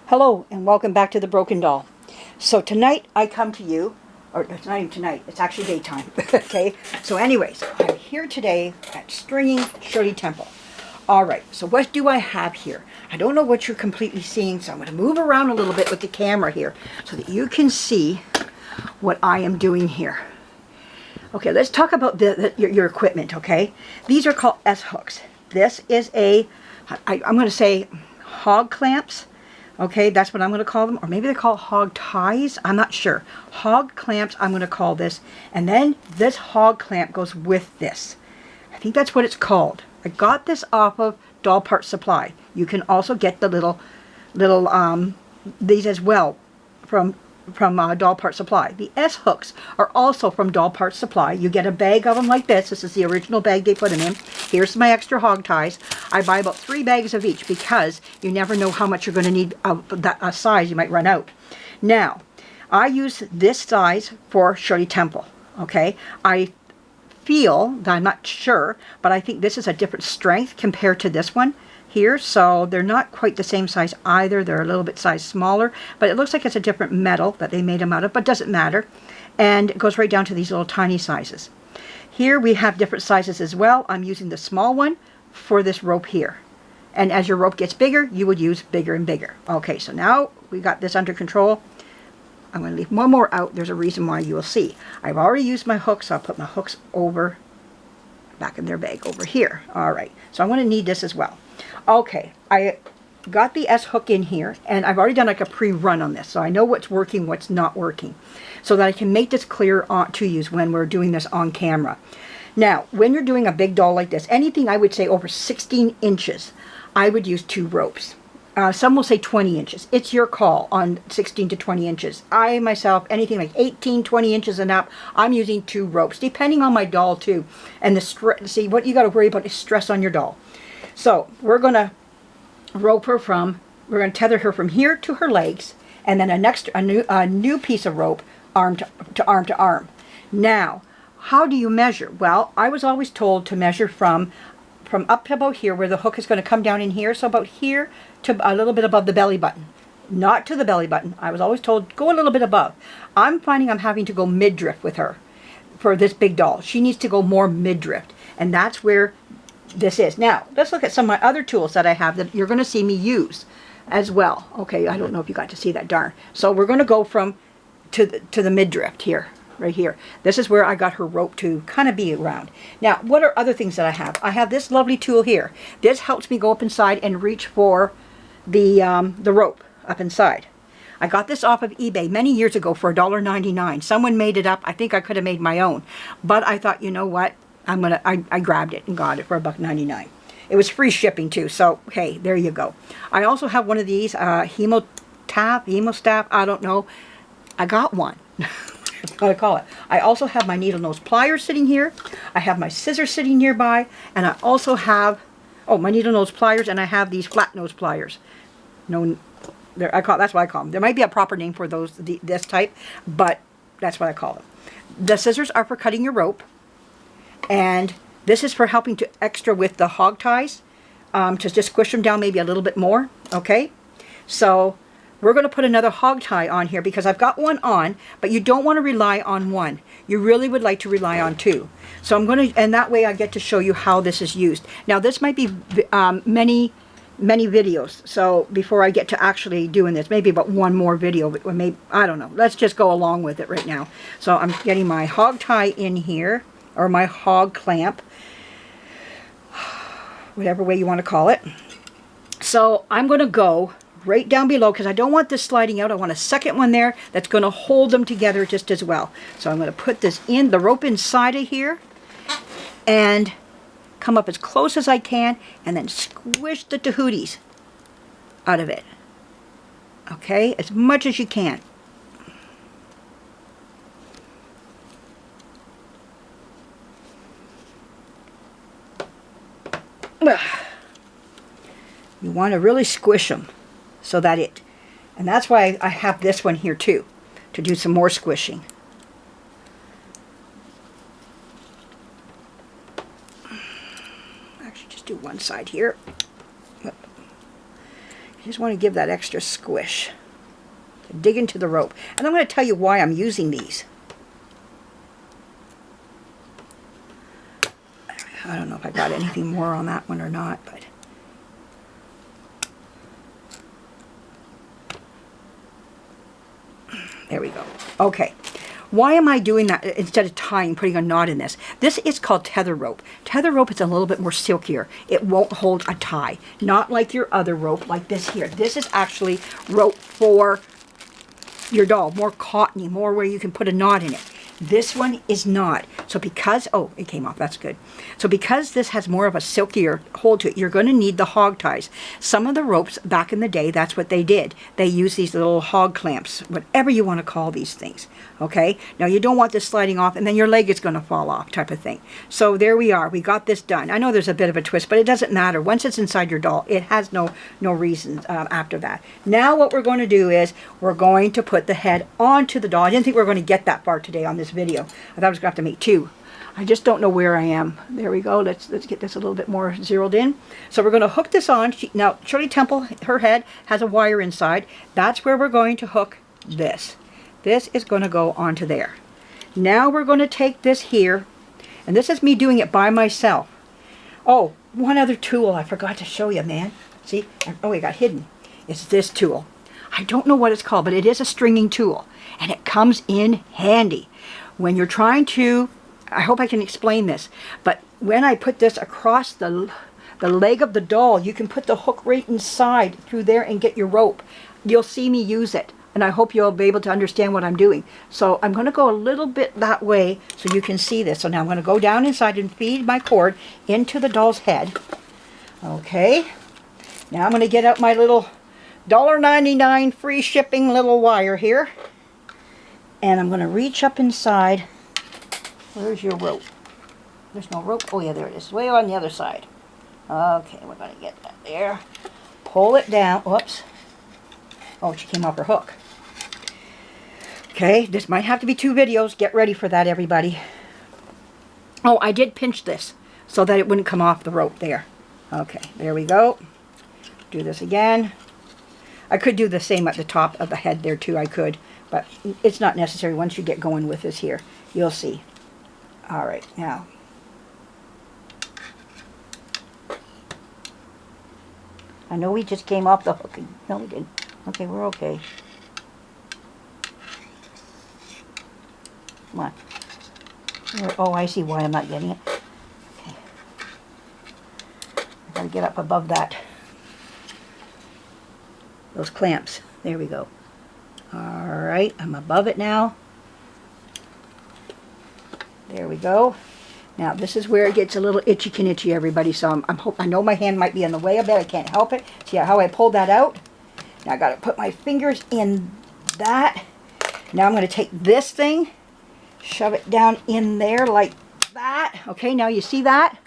Hello and welcome back to the Broken Doll. So tonight I come to you, or it's not even tonight, it's actually daytime, okay? So anyways, I'm here today at stringing Shirley Temple. Alright, so what do I have here? I don't know what you're completely seeing, so I'm going to move around a little bit with the camera here so that you can see what I am doing here. Okay, let's talk about your equipment, okay? These are called S-hooks. This is I'm going to say hog clamps. Okay, that's what I'm going to call them. Or maybe they're called hog ties. I'm not sure. Hog clamps, I'm going to call this. And then this hog clamp goes with this. I think that's what it's called. I got this off of Doll Parts Supply. You can also get the little these as well from Doll Parts Supply. The S-hooks are also from Doll Parts Supply. You get a bag of them like this. This is the original bag they put them in. Here's my extra hog ties. I buy about 3 bags of each because you never know how much you're going to need of that size. You might run out. Now, I use this size for Shirley Temple. Okay, I feel, I'm not sure, but I think this is a different strength compared to this one here, so they're not quite the same size either. They're a little bit size smaller, but it looks like it's a different metal that they made them out of, but doesn't matter. And it goes right down to these little tiny sizes. Here we have different sizes as well. I'm using the small one for this rope here, and as your rope gets bigger you would use bigger and bigger. Okay, so now we got this under control. I'm going to leave one more out. There's a reason why. You will see I've already used my hooks, so I'll put my hooks over back in their bag over here. Alright, so I'm going to need this as well. Okay, I got the S-hook in here, and I've already done like a pre-run on this, so I know what's working, what's not working, so that I can make this clear to use when we're doing this on camera. Now, when you're doing a big doll like this, anything I would say over 16 inches, I would use 2 ropes. Some will say 20 inches. It's your call on 16 to 20 inches. I myself, anything like 18, 20 inches and up, I'm using 2 ropes, depending on my doll too. And see, what you got to worry about is stress on your doll. So we're going to rope her we're going to tether her from here to her legs, and then a new piece of rope, arm to arm to arm. Now, how do you measure? Well, I was always told to measure from up to about here, where the hook is going to come down in here, so about here to a little bit above the belly button. Not to the belly button. I was always told go a little bit above. I'm finding I'm having to go midriff with her for this big doll. She needs to go more midriff, and that's where this is. Now, let's look at some of my other tools that I have that you're going to see me use as well. Okay, I don't know if you got to see that, darn. So we're going to go to the midriff here. Right here. This is where I got her rope to kind of be around. Now, what are other things that I have? I have this lovely tool here. This helps me go up inside and reach for the rope up inside. I got this off of eBay many years ago for $1.99. Someone made it up. I think I could have made my own. But I thought, you know what? I grabbed it and got it for $1.99. It was free shipping too, so hey, there you go. I also have one of these hemostat, I don't know. I got one. What I call it. I also have my needle nose pliers sitting here. I have my scissors sitting nearby, and I also have my needle nose pliers, and I have these flat nose pliers. That's what I call them. There might be a proper name for this type, but that's what I call them. The scissors are for cutting your rope, and this is for helping to extra with the hog ties, to just squish them down maybe a little bit more. Okay, so we're going to put another hog tie on here because I've got one on, but you don't want to rely on one. You really would like to rely on 2. So I'm going to, and that way I get to show you how this is used. Now this might be many videos, so before I get to actually doing this, maybe about one more video, but maybe, I don't know. Let's just go along with it right now. So I'm getting my hog tie in here, or my hog clamp, whatever way you want to call it. So I'm going to go right down below because I don't want this sliding out. I want a second one there that's going to hold them together just as well. So I'm going to put this in the rope inside of here and come up as close as I can and then squish the tahooties out of it. Okay, as much as you can. You want to really squish them so that and that's why I have this one here too, to do some more squishing. Actually, just do one side here. just want to give that extra squish. Dig into the rope. And I'm going to tell you why I'm using these. I don't know if I got anything more on that one or not, but there we go. Okay. Why am I doing that instead of tying, putting a knot in this? This is called tether rope. Tether rope is a little bit more silkier. It won't hold a tie. Not like your other rope, like this here. This is actually rope for your doll, more cottony, more where you can put a knot in it. This one is not. So because, oh, it came off, that's good. So because this has more of a silkier hold to it, you're going to need the hog ties. Some of the ropes back in the day, that's what they did. They used these little hog clamps, whatever you want to call these things. Okay, now you don't want this sliding off and then your leg is going to fall off type of thing. So there we are, we got this done. I know there's a bit of a twist, but it doesn't matter. Once it's inside your doll, it has no reason after that. Now what we're going to do is we're going to put the head onto the doll. I didn't think we were going to get that far today on this video. I thought I was going to have to make two. I just don't know where I am. There we go. Let's get this a little bit more zeroed in. So we're going to hook this on. Now Shirley Temple, her head has a wire inside. That's where we're going to hook this. This is going to go onto there. Now we're going to take this here, and this is me doing it by myself. Oh, one other tool I forgot to show you, man. See? Oh, it got hidden. It's this tool. I don't know what it's called, but it is a stringing tool, and it comes in handy. When you're trying to, I hope I can explain this, but when I put this across the leg of the doll, you can put the hook right inside through there and get your rope. You'll see me use it. And I hope you'll be able to understand what I'm doing. So I'm going to go a little bit that way so you can see this. So now I'm going to go down inside and feed my cord into the doll's head. Okay. Now I'm going to get out my little $1.99 free shipping little wire here. And I'm going to reach up inside. Where's your rope? There's no rope. Oh yeah, there it is. Way on the other side. Okay, we're going to get that there. Pull it down. Whoops. Oh, she came off her hook. Okay, this might have to be 2 videos. Get ready for that, everybody. Oh, I did pinch this so that it wouldn't come off the rope there. Okay, there we go. Do this again. I could do the same at the top of the head there too, I could. But it's not necessary once you get going with this here. You'll see. All right, now. I know we just came off the hook. No, we didn't. Okay, we're okay. Come on. Oh, I see why I'm not getting it. Okay. I gotta get up above that. Those clamps. There we go. Alright, I'm above it now. There we go. Now this is where it gets a little itchy, everybody. So I know my hand might be in the way a bit. I can't help it. See how I pulled that out? Now I got to put my fingers in that. Now I'm going to take this thing, shove it down in there like that. Okay, now you see that?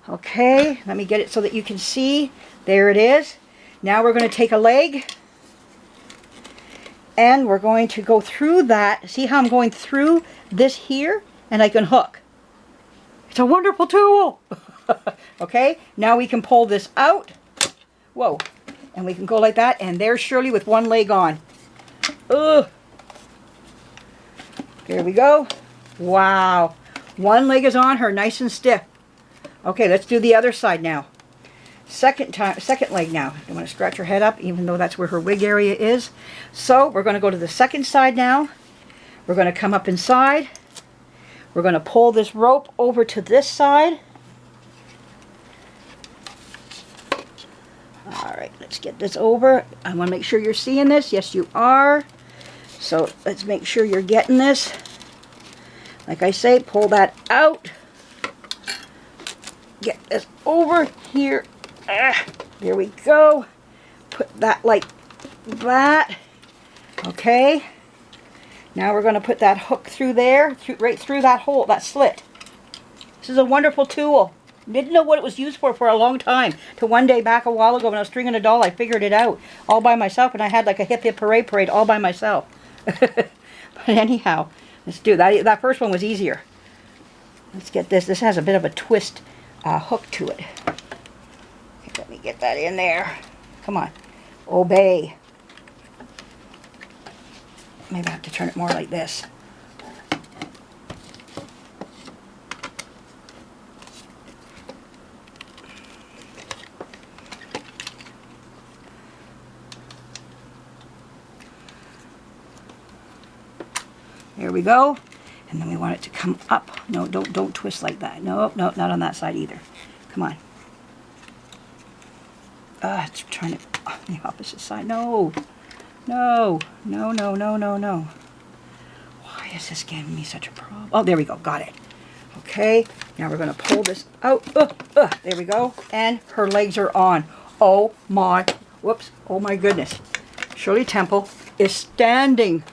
Okay, let me get it so that you can see. There it is. Now we're going to take a leg and we're going to go through that. See how I'm going through this here? And I can hook. It's a wonderful tool. Okay, now we can pull this out. Whoa. And we can go like that, and there's Shirley with one leg on. Ugh. There we go. Wow. One leg is on her, nice and stiff. Okay, let's do the other side now. Second leg now. I want to scratch her head up, even though that's where her wig area is. So we're going to go to the second side now. We're going to come up inside. We're going to pull this rope over to this side. Alright, let's get this over. I want to make sure you're seeing this. Yes, you are. So let's make sure you're getting this. Like I say, pull that out. Get this over here. There we go. Put that like that. Okay. Now we're going to put that hook through there, right through that hole, that slit. This is a wonderful tool. Didn't know what it was used for a long time. Till one day back a while ago when I was stringing a doll, I figured it out all by myself, and I had like a hip hip hooray parade all by myself. But anyhow, let's do that. That first one was easier. Let's get this. This has a bit of a twist hook to it. Okay, let me get that in there. Come on. Obey. Maybe I have to turn it more like this. There we go. And then we want it to come up. No, don't twist like that. No, no, not on that side either. Come on. It's trying to on the opposite side. No. No. No, no, no, no, no. Why is this giving me such a problem? Oh, there we go. Got it. Okay. Now we're going to pull this out. There we go. And her legs are on. Oh my. Whoops. Oh my goodness. Shirley Temple is standing.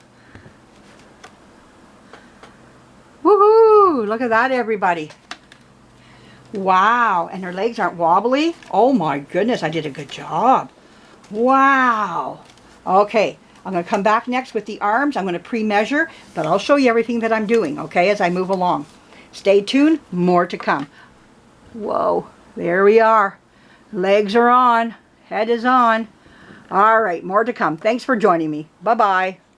Woohoo! Look at that, everybody. Wow. And her legs aren't wobbly. Oh my goodness, I did a good job. Wow. Okay, I'm going to come back next with the arms. I'm going to pre-measure, but I'll show you everything that I'm doing, okay, as I move along. Stay tuned, more to come. Whoa, there we are. Legs are on, head is on. All right, more to come. Thanks for joining me. Bye-bye.